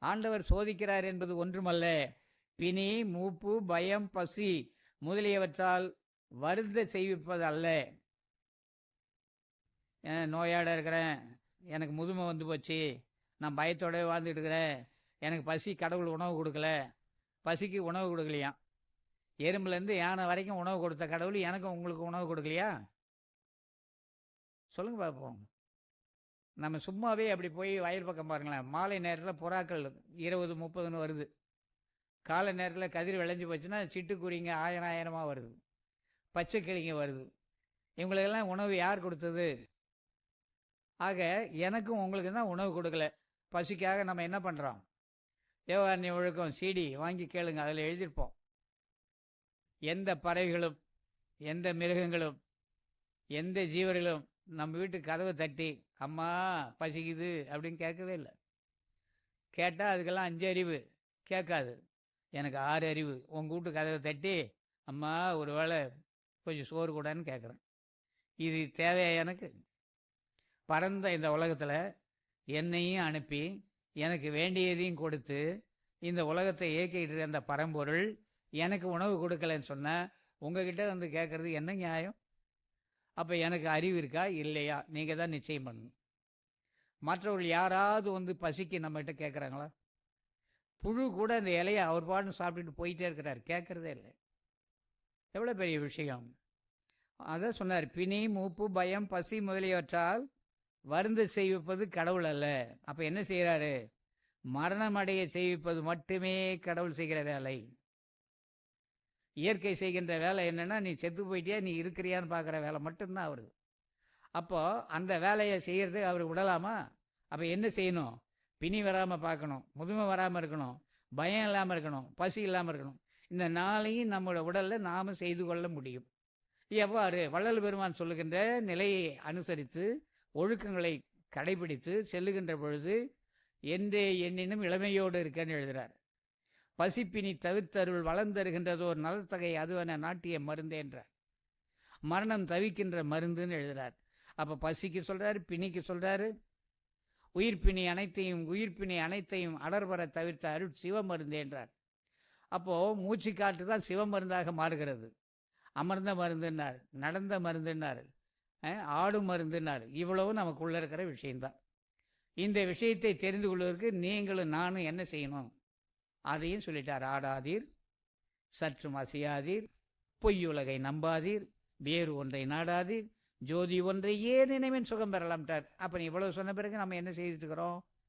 ஆண்டவர் சோதிக்கிறார் என்பது ஒன்றுமல்ல, பிணி, மூப்பு, பயம், பசி முதலியவற்றால் வருந்த செய்விப்பது அல்ல. நோயாட இருக்கிறேன், எனக்கு முதுமை வந்து போச்சு, நான் பயத்தோடவே வாழ்ந்துட்டு இருக்கிறேன், எனக்கு பசி கடவுள் உணவு கொடுக்கல, பசிக்கு உணவு கொடுக்கலையாம். எறும்புலேருந்து யானை வரைக்கும் உணவு கொடுத்த கடவுள் எனக்கும் உங்களுக்கு உணவு கொடுக்கலையா? சொல்லுங்க பார்ப்போம். நம்ம சும்மாவே அப்படி போய் வயல் பக்கம் பாருங்களேன், மாலை நேரத்தில் புறாக்கள் 20, 30ன்னு வருது. காலை நேரத்தில் கதிர் விளைஞ்சி போச்சுன்னா சிட்டுக்குருவிங்க ஆயிரம் ஆயிரமாக வருது, பச்சை கிளிங்க வருது. இவங்களுக்கெல்லாம் உணவு யார் கொடுத்தது? ஆக எனக்கும் உங்களுக்கு தான் உணவு கொடுக்கல. பசிக்காக நம்ம என்ன பண்ணுறோம்? தேவாரண்ய ஒழுக்கம் சிடி வாங்கி கேளுங்க, அதில் எழுதியிருப்போம். எந்த பறவைகளும், எந்த மிருகங்களும், எந்த ஜீவர்களும் நம்ம வீட்டு கதவை தட்டி அம்மா பசிக்குது அப்படின்னு கேட்கவே இல்லை. கேட்டால் அதுக்கெல்லாம் 5 அறிவு கேட்காது, எனக்கு 6 அறிவு. உங்கள் வீட்டு கதவை தட்டி அம்மா ஒரு வேளை கொஞ்சம் சோறு கூடான்னு கேட்குறேன். இது தேவையா எனக்கு? பரந்த இந்த உலகத்தில் என்னையும் அனுப்பி எனக்கு வேண்டியதையும் கொடுத்து இந்த உலகத்தை இயக்கிட்டு இருக்க அந்த பரம்பொருள் எனக்கு உணவு கொடுக்கலன்னு சொன்னால் உங்ககிட்ட வந்து கேட்குறது என்ன நியாயம்? அப்போ எனக்கு அறிவு இருக்கா இல்லையா நீங்கள் தான் நிச்சயம் பண்ணணும். மற்றவர்கள் யாராவது வந்து பசிக்கு நம்மகிட்ட கேட்குறாங்களா? புழு கூட அந்த இலையை அவர் பாட்டு சாப்பிட்டுட்டு போயிட்டே இருக்கிறார், கேட்குறதே இல்லை. எவ்வளோ பெரிய விஷயம்! அதான் சொன்னார், பிணி, மூப்பு, பயம், பசி முதலியவற்றால் வருந்து செய்விப்பது கடவுள் அல்ல. அப்போ என்ன செய்கிறாரு? மரணம் அடைய செய்விப்பது மட்டுமே கடவுள் செய்கிற வேலை. இயற்கை செய்கின்ற வேலை என்னென்னா, நீ செத்து போயிட்டியா, நீ இருக்கிறியான்னு பார்க்குற வேலை மட்டும்தான் அவருக்கு. அப்போது அந்த வேலையை செய்கிறது அவர் விடலாமா? அப்போ என்ன செய்யணும்? பிணி வராமல் பார்க்கணும், முதுமை வராமல் இருக்கணும், பயம் இல்லாமல் இருக்கணும், பசி இல்லாமல் இருக்கணும். இந்த நாளையும் நம்மளோட உடலில் நாம் செய்து கொள்ள முடியும். எவ்வாறு? வள்ளல் பெருமான் சொல்லுகின்ற நிலையை அனுசரித்து ஒழுக்கங்களை கடைபிடித்து செல்லுகின்ற பொழுது என்றே எண்ணினும் இளமையோடு இருக்கன்னு எழுதுகிறார். பசிப்பினி தவிர்த்தருள் வளர்ந்தருகின்றதோர் நலத்தகை அதுவென நாட்டிய மருந்து என்றார். மரணம் தவிக்கின்ற மருந்துன்னு எழுதுகிறார். அப்போ பசிக்கு சொல்கிறாரு, பிணிக்கு சொல்கிறாரு, உயிர்ப்பினி அனைத்தையும் அடர்வர தவிர்த்த அருள் சிவமருந்து என்றார். அப்போது மூச்சு காற்று தான் சிவமருந்தாக மாறுகிறது. அமர்ந்த மருந்துன்னார், நடந்த மருந்துன்னார், ஆடும் மருந்துன்னார். இவ்வளவும் நமக்குள்ளே இருக்கிற விஷயந்தான். இந்த விஷயத்தை தெரிந்து கொள்வதற்கு நீங்களும் நானும் என்ன செய்யணும்? அதையும் சொல்லிட்டார். ஆடாதீர், சற்றும் அசையாதீர், பொய்யுலகை நம்பாதீர், வேறு ஒன்றை நாடாதீர், ஜோதி ஒன்றை ஏன் நினைவின் சுகம் பெறலாம்ட்டார். அப்போ இவ்வளவு சொன்ன பிறகு நம்ம என்ன செய்துட்டு இருக்கிறோம்?